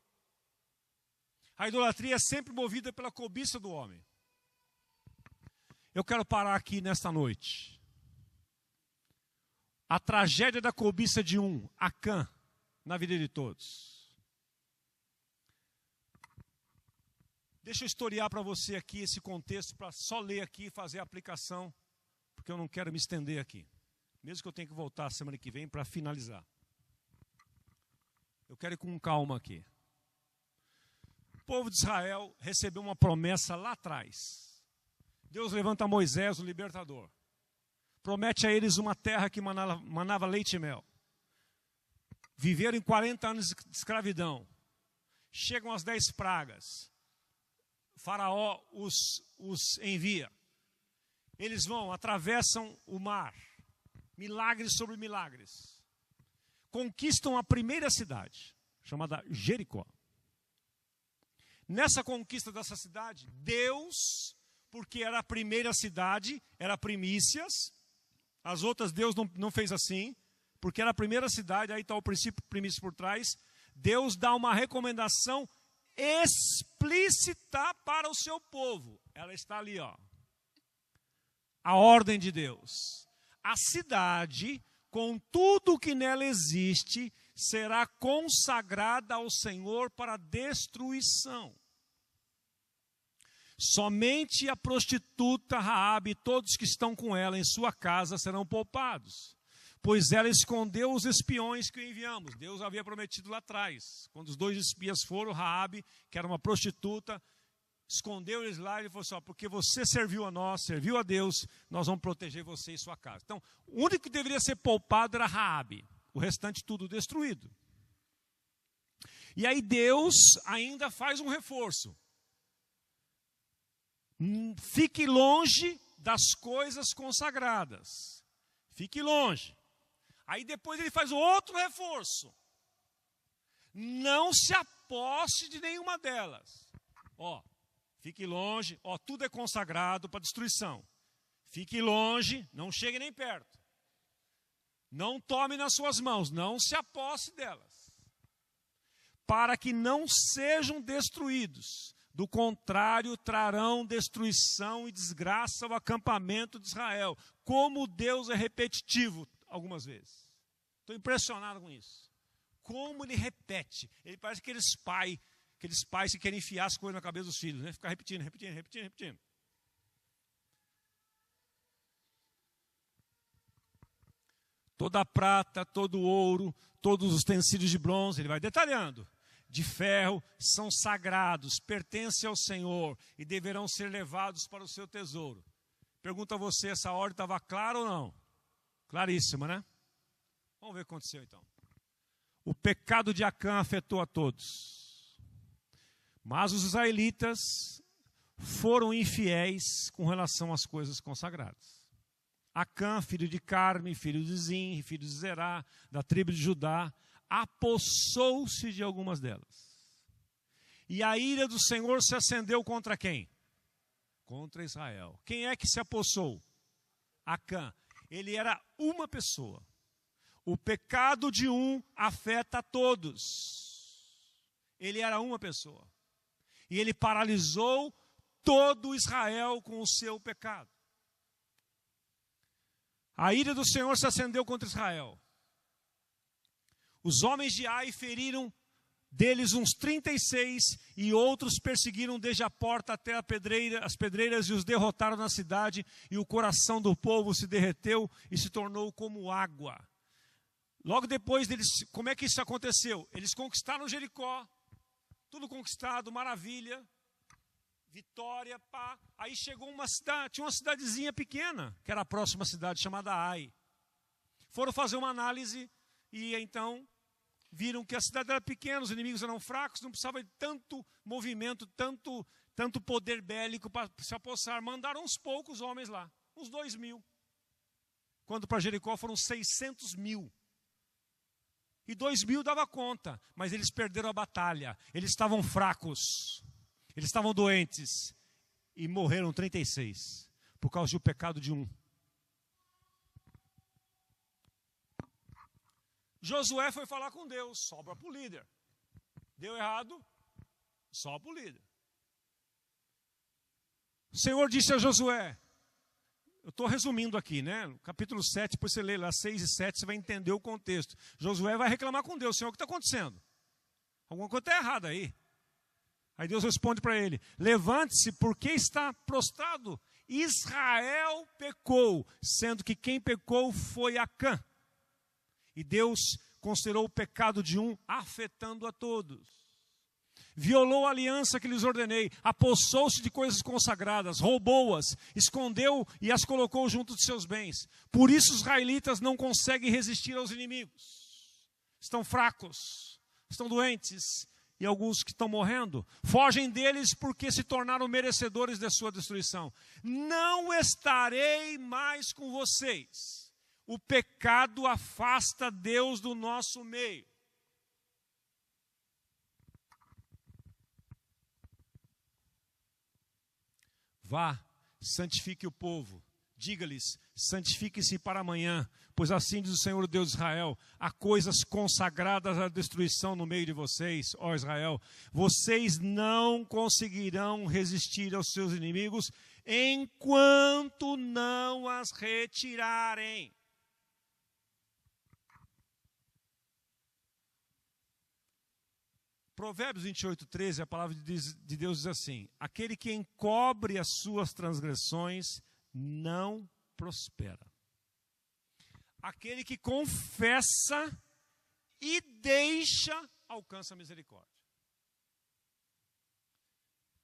A idolatria é sempre movida pela cobiça do homem. Eu quero parar aqui nesta noite. A tragédia da cobiça de um, Acã, na vida de todos. Deixa eu historiar para você aqui esse contexto, para só ler aqui e fazer a aplicação, porque eu não quero me estender aqui. Mesmo que eu tenha que voltar semana que vem para finalizar. Eu quero ir com calma aqui. O povo de Israel recebeu uma promessa lá atrás. Deus levanta Moisés, o libertador. Promete a eles uma terra que manava leite e mel. Viveram em 40 anos de escravidão. Chegam as 10 pragas. Faraó os envia. Eles vão, atravessam o mar. Milagres sobre milagres. Conquistam a primeira cidade, chamada Jericó. Nessa conquista dessa cidade, Deus, porque era a primeira cidade, era primícias. As outras Deus não fez assim, porque era a primeira cidade, aí está o princípio primícia por trás. Deus dá uma recomendação explícita para o seu povo. Ela está ali, ó. A ordem de Deus. A cidade, com tudo que nela existe, será consagrada ao Senhor para destruição. Somente a prostituta Raabe e todos que estão com ela em sua casa serão poupados, pois ela escondeu os espiões que enviamos. Deus havia prometido lá atrás, quando os 2 espias foram, Raabe, que era uma prostituta, escondeu eles lá e ele falou assim, ó, porque você serviu a nós, serviu a Deus, nós vamos proteger você e sua casa. Então, o único que deveria ser poupado era Raabe, o restante tudo destruído. E aí Deus ainda faz um reforço. Fique longe das coisas consagradas. Fique longe. Aí depois ele faz outro reforço. Não se aposte de nenhuma delas. Ó, fique longe. Ó, tudo é consagrado para destruição. Fique longe, não chegue nem perto. Não tome nas suas mãos, não se aposte delas. Para que não sejam destruídos. Do contrário, trarão destruição e desgraça ao acampamento de Israel. Como Deus é repetitivo algumas vezes. Estou impressionado com isso. Como ele repete. Ele parece aqueles pais que querem enfiar as coisas na cabeça dos filhos, né? Ficar repetindo. Toda a prata, todo o ouro, todos os utensílios de bronze, ele vai detalhando. De ferro, são sagrados, pertencem ao Senhor e deverão ser levados para o seu tesouro. Pergunto a você, essa ordem estava clara ou não? Claríssima, né? Vamos ver o que aconteceu então. O pecado de Acã afetou a todos. Mas os israelitas foram infiéis com relação às coisas consagradas. Acã, filho de Carme, filho de Zim, filho de Zerá, da tribo de Judá, apossou-se de algumas delas. E a ira do Senhor se acendeu contra quem? Contra Israel. Quem é que se apossou? Acã. Ele era uma pessoa. O pecado de um afeta a todos. Ele era uma pessoa. E ele paralisou todo Israel com o seu pecado. A ira do Senhor se acendeu contra Israel. Os homens de Ai feriram deles uns 36 e outros perseguiram desde a porta até as pedreiras e os derrotaram na cidade, e o coração do povo se derreteu e se tornou como água. Logo depois deles, como é que isso aconteceu? Eles conquistaram Jericó, tudo conquistado, maravilha, vitória, pá. Aí chegou uma cidade, tinha uma cidadezinha pequena, que era a próxima cidade, chamada Ai. Foram fazer uma análise e então viram que a cidade era pequena, os inimigos eram fracos, não precisava de tanto movimento, tanto poder bélico para se apossar. Mandaram uns poucos homens lá, uns 2.000. Quando para Jericó foram 600.000. E 2.000 dava conta, mas eles perderam a batalha. Eles estavam fracos, eles estavam doentes e morreram 36 por causa do pecado de um. Josué foi falar com Deus, sobra para o líder. Deu errado, sobra para o líder. O Senhor disse a Josué, eu estou resumindo aqui, né? No capítulo 7, depois você lê lá 6 e 7, você vai entender o contexto. Josué vai reclamar com Deus, Senhor, o que está acontecendo? Alguma coisa está errada aí. Aí Deus responde para ele, levante-se, porque está prostrado. Israel pecou, sendo que quem pecou foi Acã. E Deus considerou o pecado de um afetando a todos. Violou a aliança que lhes ordenei, apossou-se de coisas consagradas, roubou-as, escondeu e as colocou junto de seus bens. Por isso os israelitas não conseguem resistir aos inimigos. Estão fracos, estão doentes e alguns que estão morrendo. Fogem deles porque se tornaram merecedores de sua destruição. Não estarei mais com vocês. O pecado afasta Deus do nosso meio. Vá santifique o povo. Diga-lhes, santifique-se para amanhã, pois assim diz o Senhor Deus de Israel, há coisas consagradas à destruição no meio de vocês, ó Israel. Vocês não conseguirão resistir aos seus inimigos, enquanto não as retirarem. Provérbios 28:13, a palavra de Deus diz assim: aquele que encobre as suas transgressões não prospera. Aquele que confessa e deixa, alcança a misericórdia.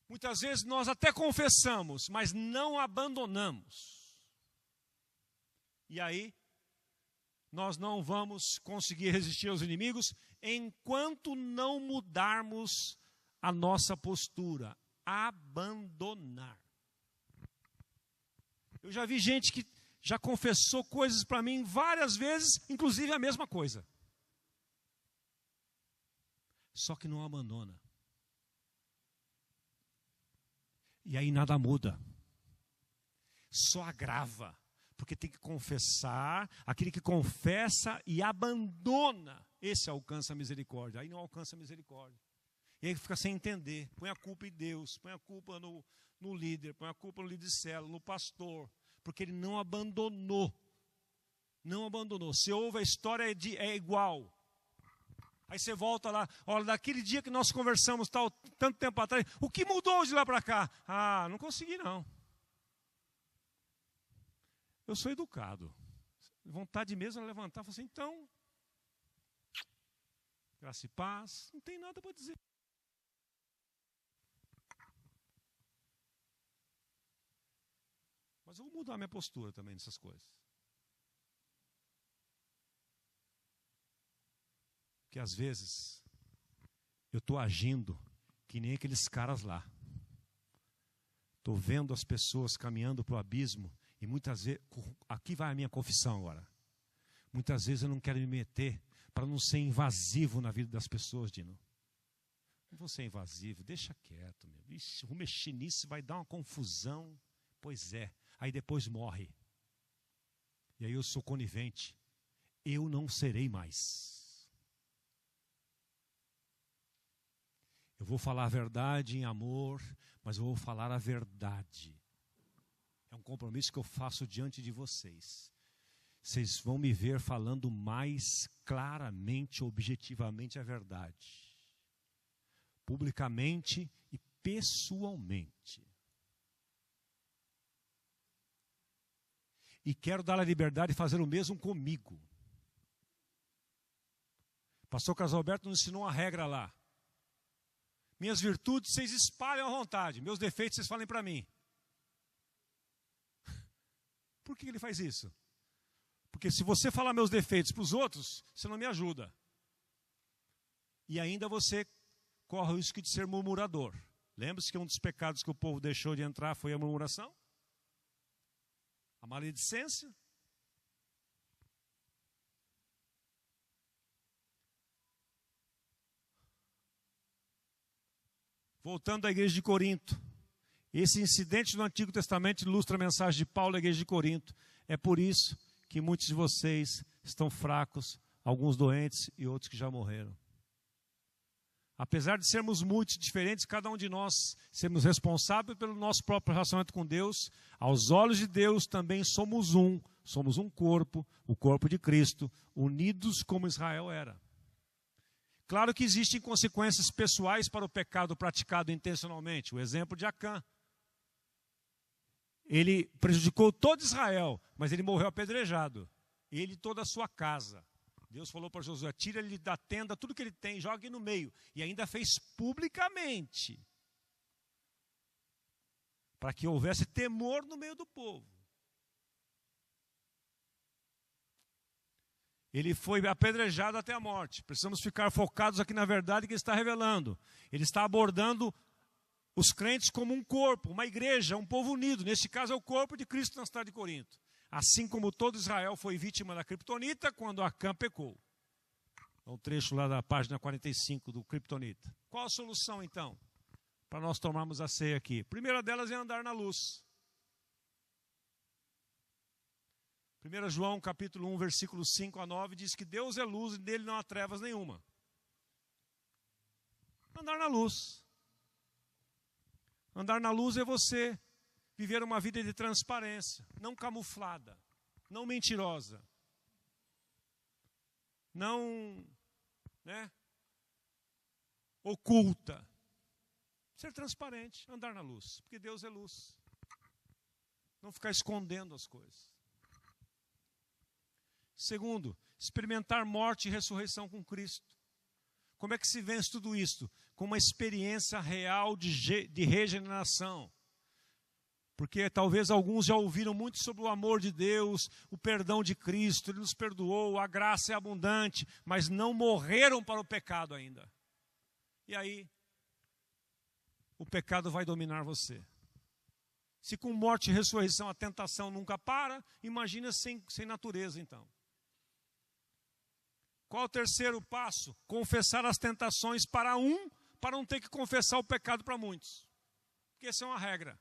Muitas vezes nós até confessamos, mas não abandonamos. E aí, nós não vamos conseguir resistir aos inimigos enquanto não mudarmos a nossa postura. Abandonar. Eu já vi gente que já confessou coisas para mim várias vezes, inclusive a mesma coisa. Só que não abandona. E aí nada muda. Só agrava. Porque tem que confessar, aquele que confessa e abandona, esse alcança a misericórdia. Aí não alcança a misericórdia. E aí fica sem entender. Põe a culpa em Deus, põe a culpa no líder, põe a culpa no líder de célula, no pastor. Porque ele não abandonou. Não abandonou. Você ouve a história, é igual. Aí você volta lá, olha, daquele dia que nós conversamos tanto tempo atrás, o que mudou de lá para cá? Ah, não consegui não. Eu sou educado. Vontade mesmo é levantar e falar assim, então, graça e paz, não tem nada para dizer. Mas eu vou mudar minha postura também nessas coisas. Porque às vezes eu estou agindo que nem aqueles caras lá. Estou vendo as pessoas caminhando para o abismo e muitas vezes, aqui vai a minha confissão agora. Muitas vezes eu não quero me meter para não ser invasivo na vida das pessoas, Dino. Não vou ser invasivo, deixa quieto. Meu. Ixi, vou mexer nisso, vai dar uma confusão. Pois é. Aí depois morre. E aí eu sou conivente. Eu não serei mais. Eu vou falar a verdade em amor, mas eu vou falar a verdade. É um compromisso que eu faço diante de vocês. Vocês vão me ver falando mais claramente, objetivamente a verdade. Publicamente e pessoalmente. E quero dar a liberdade de fazer o mesmo comigo. Pastor Carlos Alberto nos ensinou uma regra lá. Minhas virtudes vocês espalham à vontade. Meus defeitos vocês falem para mim. Por que ele faz isso? Porque se você falar meus defeitos para os outros, você não me ajuda. E ainda você corre o risco de ser murmurador. Lembra-se que um dos pecados que o povo deixou de entrar foi a murmuração? A maledicência? Voltando à igreja de Corinto. Esse incidente no Antigo Testamento ilustra a mensagem de Paulo à igreja de Corinto. É por isso que muitos de vocês estão fracos, alguns doentes e outros que já morreram. Apesar de sermos muitos diferentes, cada um de nós sermos responsáveis pelo nosso próprio relacionamento com Deus, aos olhos de Deus também somos um corpo, o corpo de Cristo, unidos como Israel era. Claro que existem consequências pessoais para o pecado praticado intencionalmente. O exemplo de Acã. Ele prejudicou todo Israel, mas ele morreu apedrejado. Ele e toda a sua casa. Deus falou para Josué, tira ele da tenda, tudo que ele tem, joga ele no meio. E ainda fez publicamente. Para que houvesse temor no meio do povo. Ele foi apedrejado até a morte. Precisamos ficar focados aqui na verdade que ele está revelando. Ele está abordando os crentes como um corpo, uma igreja, um povo unido. Neste caso é o corpo de Cristo na cidade de Corinto. Assim como todo Israel foi vítima da criptonita quando Acã pecou. É um trecho lá da página 45 do criptonita. Qual a solução então? Para nós tomarmos a ceia aqui. A primeira delas é andar na luz. 1 João capítulo 1, versículo 5 a 9, diz que Deus é luz e nele não há trevas nenhuma. Andar na luz. Andar na luz é você viver uma vida de transparência, não camuflada, não mentirosa, não, oculta. Ser transparente, andar na luz, porque Deus é luz. Não ficar escondendo as coisas. Segundo, experimentar morte e ressurreição com Cristo. Como é que se vence tudo isso? Com uma experiência real de regeneração. Porque talvez alguns já ouviram muito sobre o amor de Deus, o perdão de Cristo, Ele nos perdoou, a graça é abundante, mas não morreram para o pecado ainda. E aí, o pecado vai dominar você. Se com morte e ressurreição a tentação nunca para, imagina sem natureza então. Qual o terceiro passo? Confessar as tentações para não ter que confessar o pecado para muitos. Porque essa é uma regra.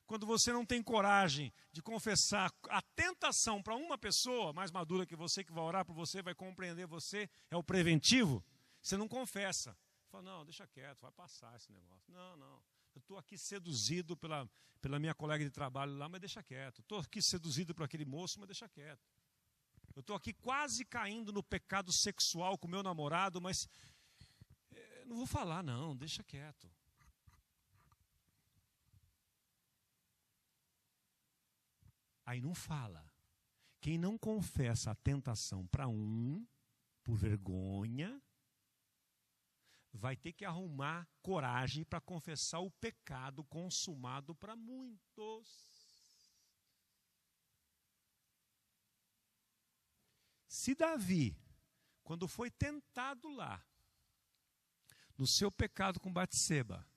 Quando você não tem coragem de confessar a tentação para uma pessoa mais madura que você, que vai orar por você, vai compreender você, é o preventivo, você não confessa. Fala, não, deixa quieto, vai passar esse negócio. Não, eu estou aqui seduzido pela minha colega de trabalho lá, mas deixa quieto. Estou aqui seduzido por aquele moço, mas deixa quieto. Eu estou aqui quase caindo no pecado sexual com meu namorado, mas não vou falar não, deixa quieto. Aí não fala. Quem não confessa a tentação para por vergonha, vai ter que arrumar coragem para confessar o pecado consumado para muitos. Se Davi, quando foi tentado lá, no seu pecado com Batseba,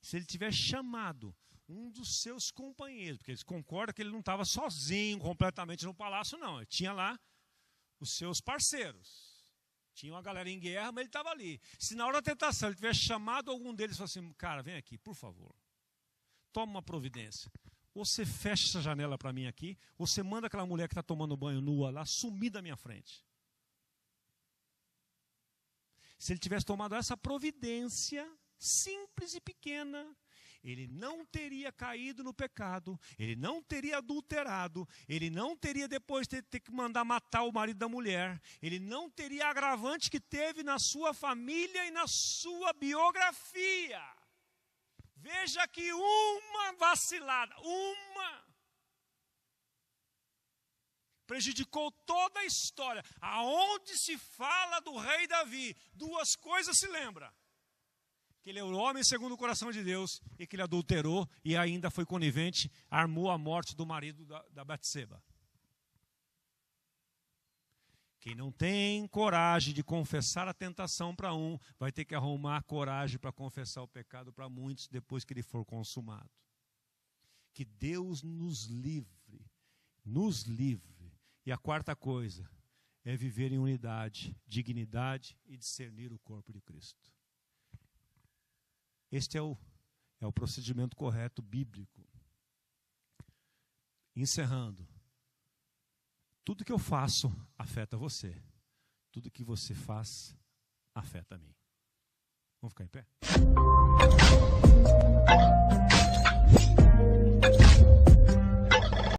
se ele tiver chamado um dos seus companheiros, porque eles concordam que ele não estava sozinho completamente no palácio, não. Ele tinha lá os seus parceiros. Tinha uma galera em guerra, mas ele estava ali. Se na hora da tentação ele tivesse chamado algum deles e falasse assim, cara, vem aqui, por favor. Toma uma providência. Ou você fecha essa janela para mim aqui, ou você manda aquela mulher que está tomando banho nua lá sumir da minha frente. Se ele tivesse tomado essa providência simples e pequena, ele não teria caído no pecado, ele não teria adulterado, ele não teria depois ter que mandar matar o marido da mulher, ele não teria agravante que teve na sua família e na sua biografia. Veja que uma vacilada, prejudicou toda a história. Aonde se fala do rei Davi, duas coisas se lembra. Que ele é o homem segundo o coração de Deus e que ele adulterou e ainda foi conivente, armou a morte do marido da Batseba. Quem não tem coragem de confessar a tentação para vai ter que arrumar coragem para confessar o pecado para muitos depois que ele for consumado. Que Deus nos livre. E a quarta coisa é viver em unidade, dignidade e discernir o corpo de Cristo. Este é o procedimento correto bíblico. Encerrando. Tudo que eu faço afeta você. Tudo que você faz afeta a mim. Vamos ficar em pé?